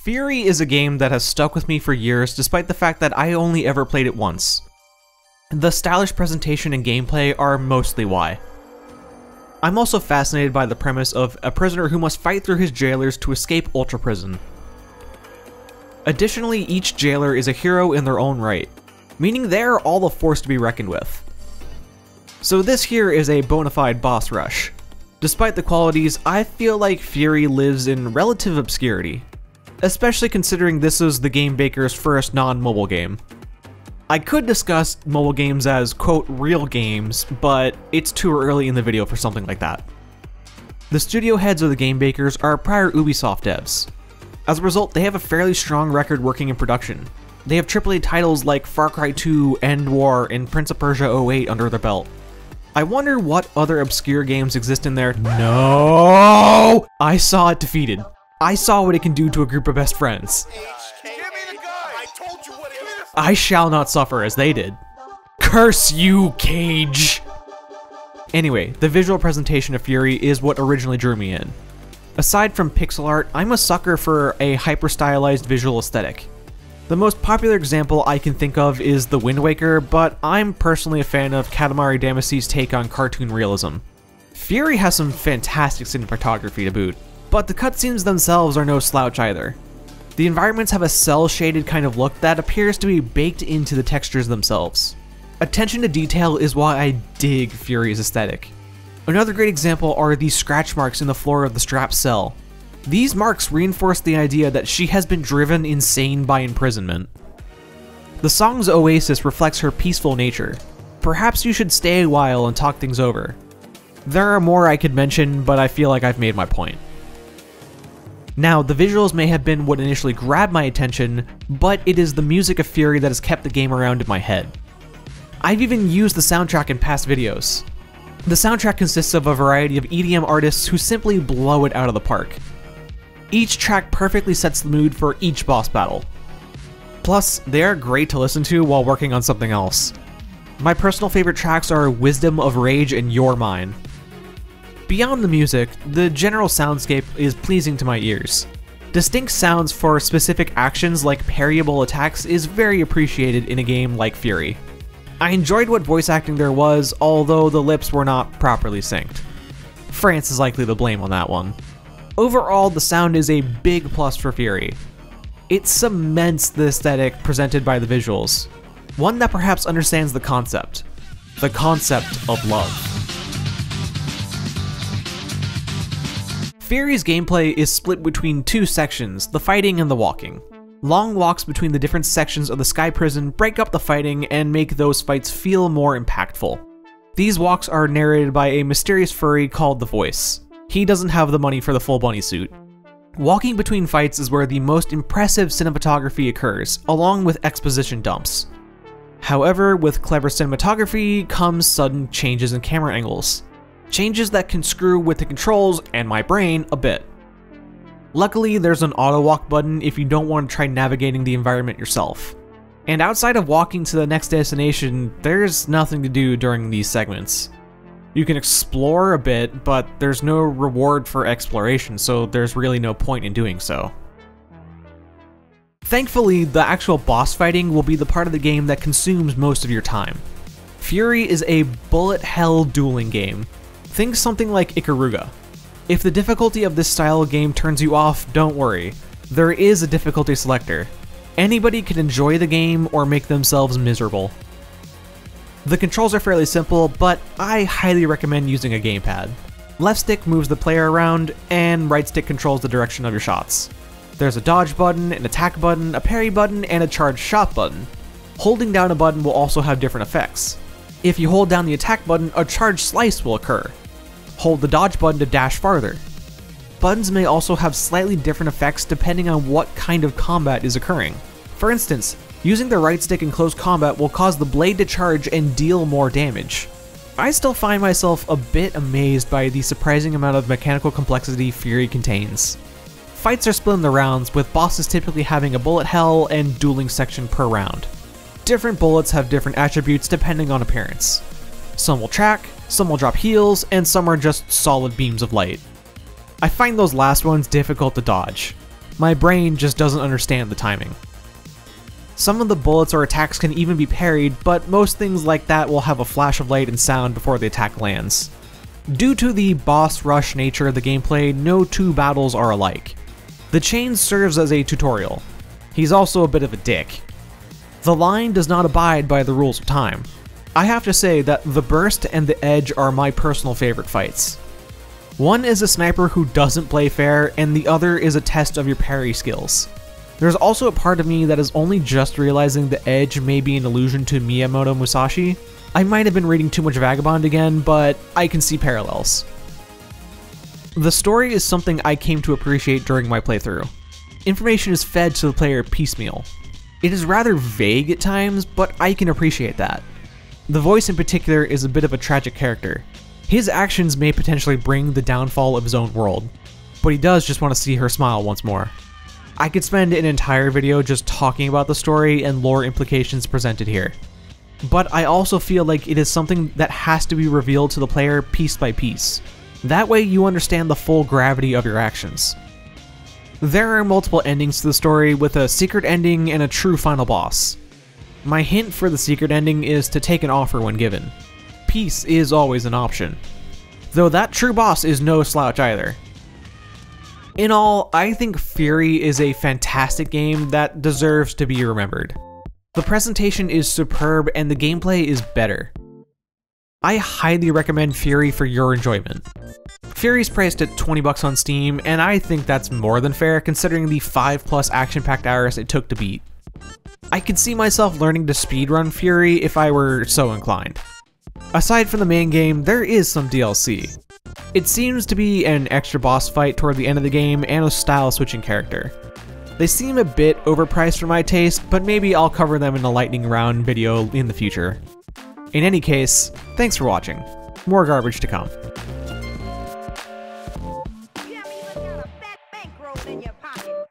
Furi is a game that has stuck with me for years despite the fact that I only ever played it once. The stylish presentation and gameplay are mostly why. I'm also fascinated by the premise of a prisoner who must fight through his jailers to escape Ultra Prison. Additionally, each jailer is a hero in their own right, meaning they're all a force to be reckoned with. So this here is a bona fide boss rush. Despite the qualities, I feel like Furi lives in relative obscurity, especially considering this is the game maker's first non-mobile game. I could discuss mobile games as, quote, real games, but it's too early in the video for something like that. The studio heads of the game makers are prior Ubisoft devs. As a result, they have a fairly strong record working in production. They have AAA titles like Far Cry 2, End War, and Prince of Persia 08 under their belt. I wonder what other obscure games exist in there. No! I saw it defeated. I saw what it can do to a group of best friends. I shall not suffer as they did. Curse you, Cage! Anyway, the visual presentation of Furi is what originally drew me in. Aside from pixel art, I'm a sucker for a hyper-stylized visual aesthetic. The most popular example I can think of is The Wind Waker, but I'm personally a fan of Katamari Damacy's take on cartoon realism. Furi has some fantastic cinematography to boot, but the cutscenes themselves are no slouch either. The environments have a cel-shaded kind of look that appears to be baked into the textures themselves. Attention to detail is why I dig Furi's aesthetic. Another great example are the scratch marks in the floor of the Strap's cell. These marks reinforce the idea that she has been driven insane by imprisonment. The song's Oasis reflects her peaceful nature. Perhaps you should stay a while and talk things over. There are more I could mention, but I feel like I've made my point. Now, the visuals may have been what initially grabbed my attention, but it is the music of Furi that has kept the game around in my head. I've even used the soundtrack in past videos. The soundtrack consists of a variety of EDM artists who simply blow it out of the park. Each track perfectly sets the mood for each boss battle. Plus, they are great to listen to while working on something else. My personal favorite tracks are Wisdom of Rage and Your Mine. Beyond the music, the general soundscape is pleasing to my ears. Distinct sounds for specific actions like parryable attacks is very appreciated in a game like Furi. I enjoyed what voice acting there was, although the lips were not properly synced. France is likely to blame on that one. Overall, the sound is a big plus for Furi. It cements the aesthetic presented by the visuals, one that perhaps understands the concept of love. Furi's gameplay is split between two sections, the fighting and the walking. Long walks between the different sections of the Sky Prison break up the fighting and make those fights feel more impactful. These walks are narrated by a mysterious furry called The Voice. He doesn't have the money for the full bunny suit. Walking between fights is where the most impressive cinematography occurs, along with exposition dumps. However, with clever cinematography comes sudden changes in camera angles. Changes that can screw with the controls and my brain a bit. Luckily, there's an auto walk button if you don't want to try navigating the environment yourself. And outside of walking to the next destination, there's nothing to do during these segments. You can explore a bit, but there's no reward for exploration, so there's really no point in doing so. Thankfully, the actual boss fighting will be the part of the game that consumes most of your time. Furi is a bullet hell dueling game. Think something like Ikaruga. If the difficulty of this style of game turns you off, don't worry. There is a difficulty selector. Anybody can enjoy the game or make themselves miserable. The controls are fairly simple, but I highly recommend using a gamepad. Left stick moves the player around, and right stick controls the direction of your shots. There's a dodge button, an attack button, a parry button, and a charge shot button. Holding down a button will also have different effects. If you hold down the attack button, a charge slice will occur. Hold the dodge button to dash farther. Buttons may also have slightly different effects depending on what kind of combat is occurring. For instance, using the right stick in close combat will cause the blade to charge and deal more damage. I still find myself a bit amazed by the surprising amount of mechanical complexity Furi contains. Fights are split into rounds, with bosses typically having a bullet hell and dueling section per round. Different bullets have different attributes depending on appearance. Some will track, some will drop heals, and some are just solid beams of light. I find those last ones difficult to dodge. My brain just doesn't understand the timing. Some of the bullets or attacks can even be parried, but most things like that will have a flash of light and sound before the attack lands. Due to the boss rush nature of the gameplay, no two battles are alike. The chain serves as a tutorial. He's also a bit of a dick. The line does not abide by the rules of time. I have to say that the burst and the edge are my personal favorite fights. One is a sniper who doesn't play fair, and the other is a test of your parry skills. There's also a part of me that is only just realizing the edge may be an allusion to Miyamoto Musashi. I might have been reading too much Vagabond again, but I can see parallels. The story is something I came to appreciate during my playthrough. Information is fed to the player piecemeal. It is rather vague at times, but I can appreciate that. The voice in particular is a bit of a tragic character. His actions may potentially bring the downfall of his own world, but he does just want to see her smile once more. I could spend an entire video just talking about the story and lore implications presented here. But I also feel like it is something that has to be revealed to the player piece by piece. That way you understand the full gravity of your actions. There are multiple endings to the story, with a secret ending and a true final boss. My hint for the secret ending is to take an offer when given. Peace is always an option. Though that true boss is no slouch either. In all, I think Furi is a fantastic game that deserves to be remembered. The presentation is superb and the gameplay is better. I highly recommend Furi for your enjoyment. Furi's priced at $20 on Steam, and I think that's more than fair considering the 5+ action-packed hours it took to beat. I could see myself learning to speedrun Furi if I were so inclined. Aside from the main game, there is some DLC. It seems to be an extra boss fight toward the end of the game and a style-switching character. They seem a bit overpriced for my taste, but maybe I'll cover them in a lightning round video in the future. In any case, thanks for watching. More garbage to come. You haven't even got a fat bankroll in your pocket.